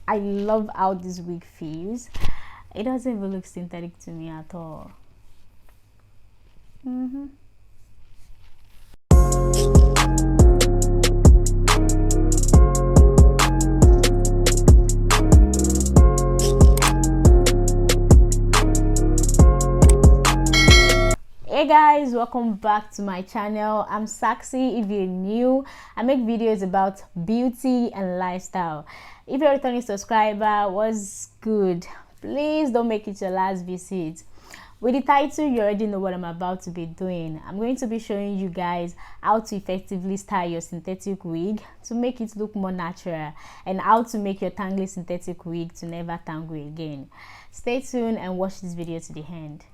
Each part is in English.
I love how this wig feels. It doesn't even look synthetic to me at all. Hey guys, welcome back to my channel. I'm Saccy. If you're new, I make videos about beauty and lifestyle. If you're a returning subscriber, what's good? Please don't make it your last visit. With the title, you already know what I'm about to be doing. I'm going to be showing you guys how to effectively style your synthetic wig to make it look more natural, and how to make your tangly synthetic wig to never tangle again. Stay tuned and watch this video to the end.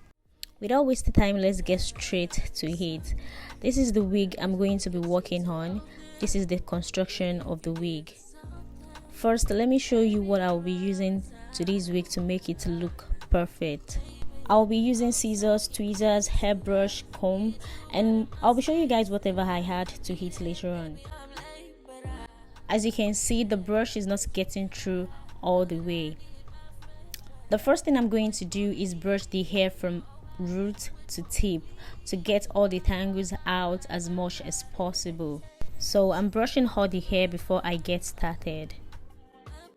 Without wasting time, let's get straight to it. This is the wig I'm going to be working on. This is the construction of the wig. First, let me show you what I'll be using to this wig to make it look perfect. I'll be using scissors, tweezers, hairbrush, comb, and I'll be showing you guys whatever I had to hit later on. As you can see, the brush is not getting through all the way. The first thing I'm going to do is brush the hair from root to tip to get all the tangles out as much as possible. So I'm brushing all the hair before I get started.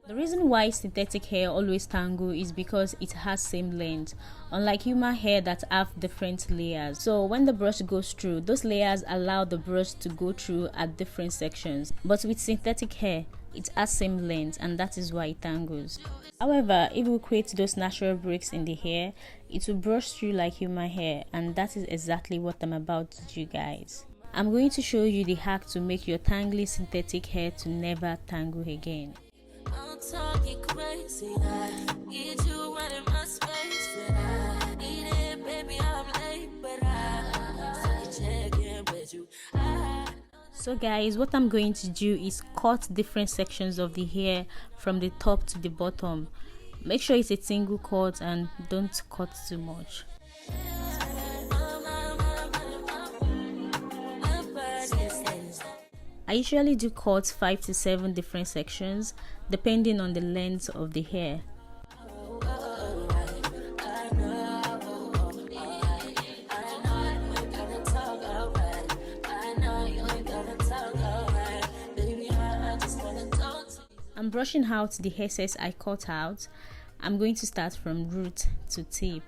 The reason why synthetic hair always tangle is because it has same length, unlike human hair that have different layers. So when the brush goes through, those layers allow the brush to go through at different sections. But with synthetic hair, it has same length, and that is why it tangles. However, if we create those natural breaks in the hair, it will brush through like human hair, and that is exactly what I'm about to do, guys. I'm going to show you the hack to make your tangly synthetic hair to never tangle again. I'm talking crazy, get you right in my space, but I need it, baby, I'm late, but I check in with you. So guys, what I'm going to do is cut different sections of the hair from the top to the bottom. Make sure it's a single cut and don't cut too much. I usually do cut 5 to 7 different sections depending on the length of the hair. I'm brushing out the excess I cut out. I'm going to start from root to tip.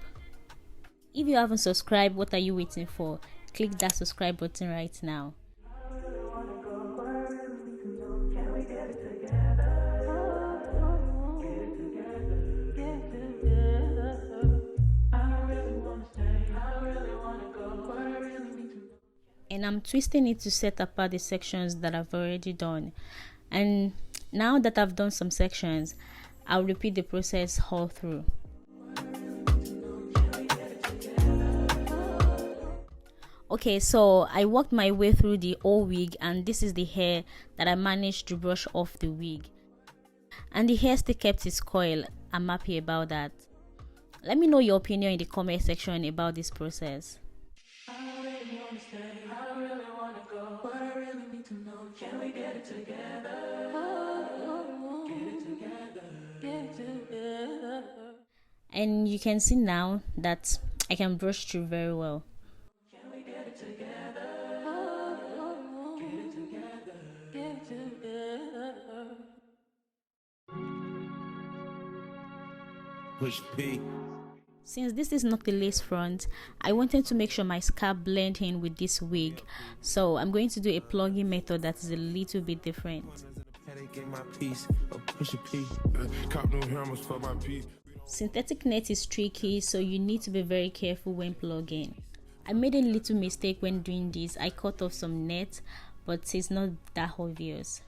If you haven't subscribed, what are you waiting for? Click that subscribe button right now. And I'm twisting it to set apart the sections that I've already done. And now that I've done some sections, I'll repeat the process all through. Okay, so I worked my way through the whole wig, and this is the hair that I managed to brush off the wig. And the hair still kept its coil. I'm happy about that. Let me know your opinion in the comment section about this process. Can we get it together? And you can see now that I can brush through very well. Can we get it together? Get it together. Get it together. Push P. Since this is not the lace front, I wanted to make sure my scalp blend in with this wig, so I'm going to do a plugging method that is a little bit different. Synthetic net is tricky, so you need to be very careful when plugging. I made a little mistake when doing this. I cut off some net, but it's not that obvious.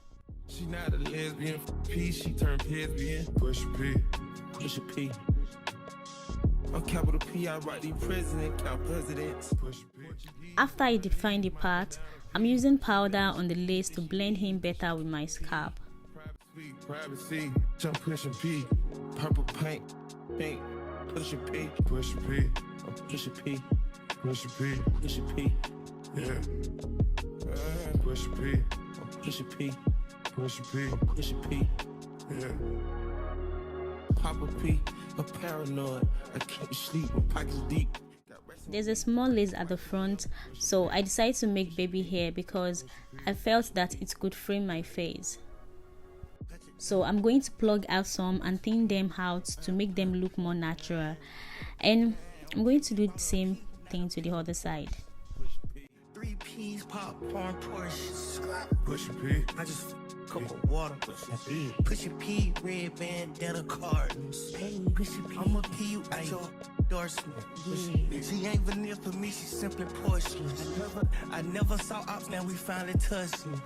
She not a lesbian, P, she turned lesbian. Push P, push a P. On capital P, I write the president, count presidents. After I define the part, I'm using powder on the lace to blend in better with my scalp. Privacy, jump pushing P, purple paint, pink, push a P, push a P, push a P, push a P, push a P, yeah, push a P, push a P, push a P, push a P, yeah. pop a pee, a paranoid. I can't sleep, my pockets deep. There's a small lace at the front, so I decided to make baby hair because I felt that it could frame my face. So I'm going to plug out some and thin them out to make them look more natural, and I'm going to do the same thing to the other side. 3 P's, popcorn, Porsche, push a P. I just cup of water, push a P, red bandana cartons. Push a P, I'ma P you at your endorsement. She ain't vanilla for me, she simply porcelain. I never saw ops, now we finally tussling.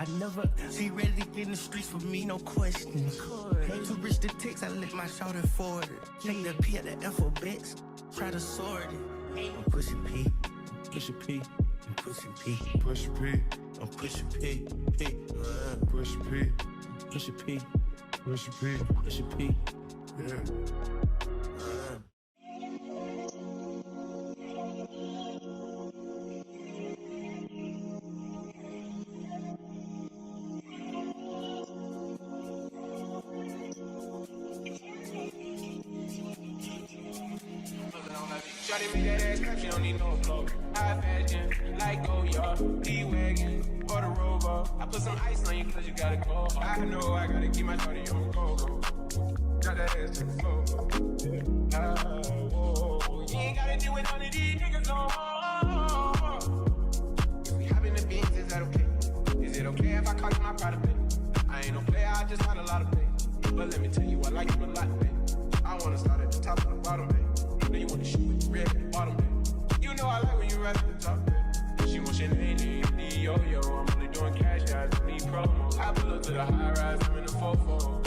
She ready to get in the streets for me, no question. Too rich to text, I let my shoulder forward. Take the P at the alphabets, try to sort it. I'm pushing P, push a P. I'm pushing P, push a P. I'm pushing P, P, push a P, push a P, push a P, push a P. Yeah. Shawty make that ass clap, she don't need no flow. High fashion, like Xoxo, D-Wagon, or the Rover. I put some ice on you cause you gotta go. I know I gotta keep my shawty on go-go. Got that ass to the floor. Whoa. You ain't gotta deal with none of these niggas no more. If we hop in the beans, is that okay? Is it okay if I call you my pride of pay? I ain't no player, I just had a lot of pay. But let me tell you, I like you a lot, babe. I wanna start at the top and the bottom, babe. Then you wanna shoot with the red at the bottom, babe. You know I like when you ride at the top, babe. She wants your name, the yo-yo. I'm only doing cash guys, don't need promo. I pull up to the high rise, I'm in the fofo.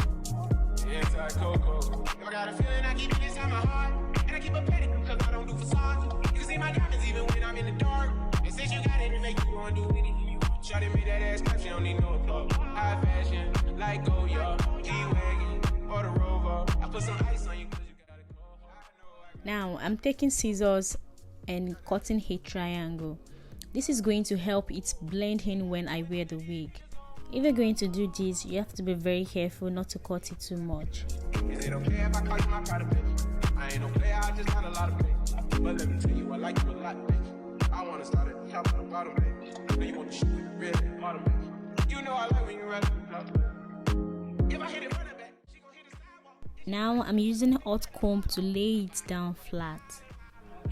Inside Coco. If I got a feeling, I keep it inside my heart. And I keep a petty, cause I don't do facades. You can see my diamonds even when I'm in the dark. And since you got it, it make you wanna do anything you want. Shawty made that ass clap, she don't need no applause. High fashion, like Xoxo, D-Wagon, or the Rover. I put some ice on you cause you gotta go. Now I'm taking scissors and cutting a triangle. This is going to help it blend in when I wear the wig. If you're going to do this, you have to be very careful not to cut it too much. Is it okay if I call you my pride of bitch? I ain't no player, I just got a lot of bitch. But let me tell you, I like you a lot, bitch. I wanna start at the top and the bottom, bitch. Now you wanna shoot with the red at the bottom, bitch. You know I like when you ride at the top, bitch. If I hit it front of back, she gon' hit the sidewalk. Now I'm using a hot comb to lay it down flat.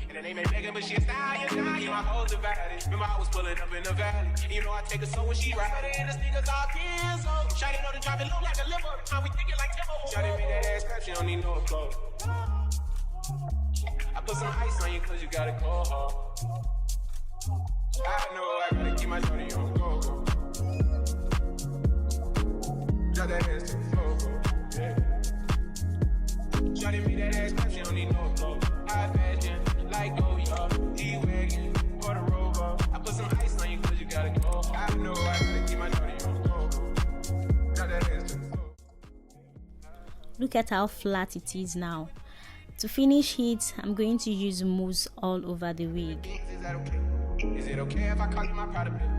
And the name ain't begging, but she a stallion. You know I hold the valley. Remember I was pulling up in the valley. And you know I take her so when she ride in the sneakers all kids. Shawty know to drop it low like a liver. How we think it like tempo. Shawty made that ass clap, she don't need no applause. I put some ice on you cause you gotta go hard. I know I gotta keep my shawty on go-go. Drop that ass to the floor, yeah. Shawty made that ass clap, she don't need no applause. High fashion, like Xoxo, D-Wagon, or the Rover. I put some ice on you cause you gotta go. I know I gotta keep my shawty on go-go. Drop that ass to the floor. Look at how flat it is now. To finish it, I'm going to use mousse all over the wig. Is that okay? Is it okay if I call you my pride of bitch?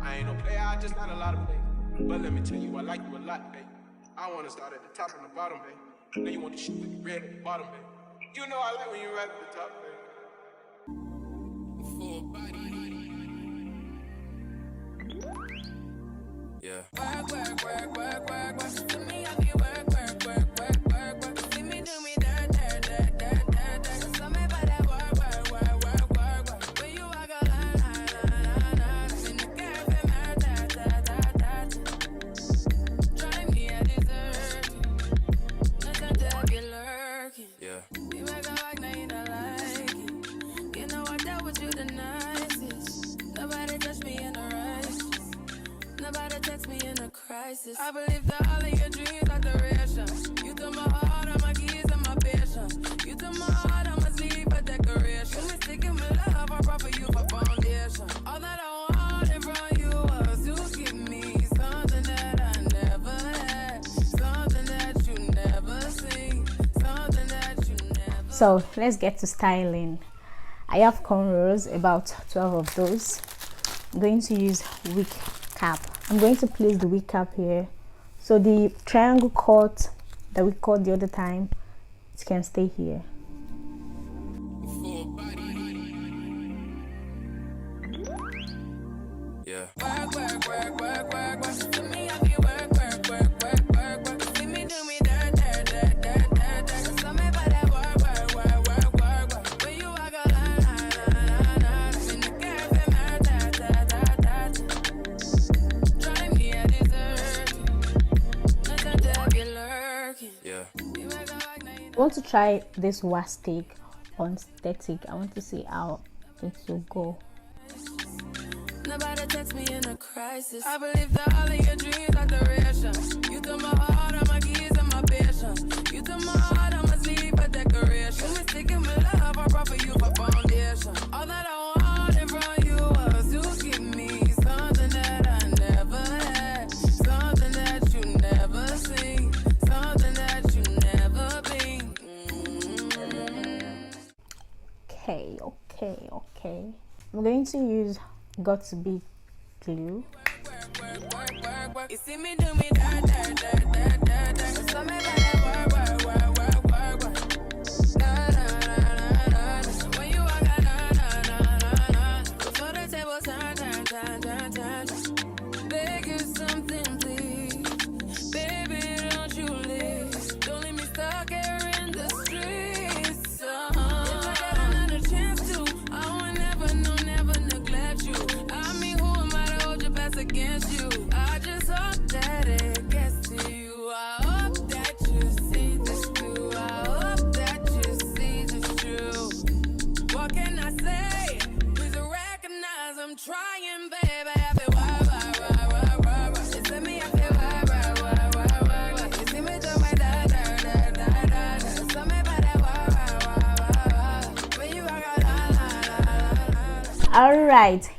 I ain't no player, I just got a lot of play. But let me tell you, I like you a lot, babe. I wanna start at the top and the bottom, babe. Then you want to shoot with the red at the bottom, babe. You know I like when you ride at the top, babe. Full body. Yeah. Work, work, work, work, work, work. For me, I be work, work, work, work, work, work. See me do me dirt, dirt, dirt, dirt, dirt, dirt. So me by that work, work, work, work, work, work. When you walk a line, line, line, line, line. In the cafe, man, dirt, dirt, dirt, dirt. Drive me a dessert. Not that they be lurking. Yeah. You make a like, now you don't like it. You know I dealt with you the nicest. Nobody touched me in a righteous. Nobody text me in a crisis. I believe that all of your dreams are duration. You took my heart, all my keys, and my patience. You took my heart, I must leave a decoration. You mistaken with love, I brought for you for foundation. All that I wanted from you was to give me something that I never had, something that you never seen, something that you never. So let's get to styling. I have cornrows, about 12 of those. I'm going to use wig cap. I'm going to place the wig cap here. So the triangle cut that we cut the other time it can stay here. Yeah. I want to try this wax stick on static. I want to see how it will go. Nobody text me in a crisis. I believe that all of your dreams are duration. You took my heart, all my keys, and my patience. You took my heart, I must leave a decoration. You mistaken my love, I brought for you for foundation. All that I wanted from you was to give me something that I never had, something that you never seen, something that you never been. Okay. I'm going to use got to be glue. You see me do me da da da da da da. So me work. Da da da da da. When you walk da da da da da. Before the table turn. Beg you something, please. Baby, don't you leave. Don't leave me stuck here in the streets. If I get another chance to, I will never neglect you. I mean, who am I to hold your best against you? I just hope that it gets to you. I hope that you see this too. I hope that you see this true. What can I say? Please recognize I'm trying, baby. I feel why. It's me, I feel why. You see me do my da da da da da. So me by that why. When you walk out, Alright,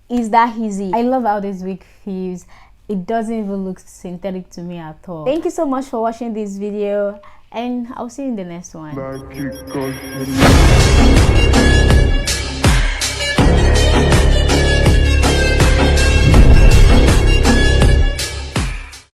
is that easy? I love how this wig feels. It doesn't even look synthetic to me at all. Thank you so much for watching this video, and I'll see you in the next one.